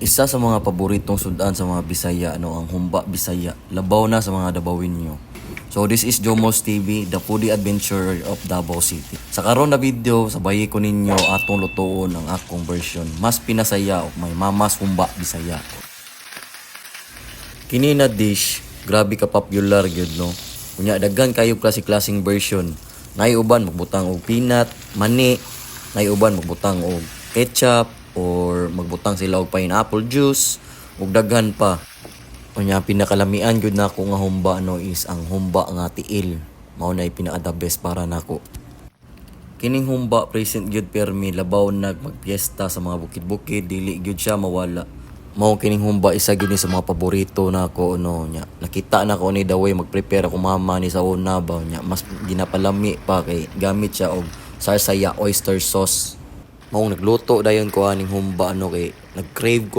Isa sa mga paboritong sudan sa mga Bisaya, ang humba Bisaya. Labaw na sa mga Dabawin nyo. So this is Jomos TV, the foodie adventure of Davao City. Sa karon na video, sabayi ko ninyo atong lutuon ang akong version. Mas pinasaya o may mamas humba Bisaya. Kini na dish, grabe ka popular gyud no. Kunya daghan kayo klase-klaseng version. Nay uban magbutang og peanut, mani, nay uban magbutang og ketchup or magbutang sila og pineapple juice ug daghan pa. Unya pinakalamian gyud nako nga humba is ang humba nga tiil. Mao nay pinaka the best para nako. Kining humba present gyud permi labaw magpiesta sa mga bukid-bukid, dili gyud siya mawala. Mao kining humba isa gyud ni sa mga paborito nako nya. Nakita na ko ni the way magprepare ako mama ni sa una ba nya. Mas ginapalami pa kay gamit siya og sarsaya oyster sauce. Maong nagluto dayon ko aning humba kay nag-crave ko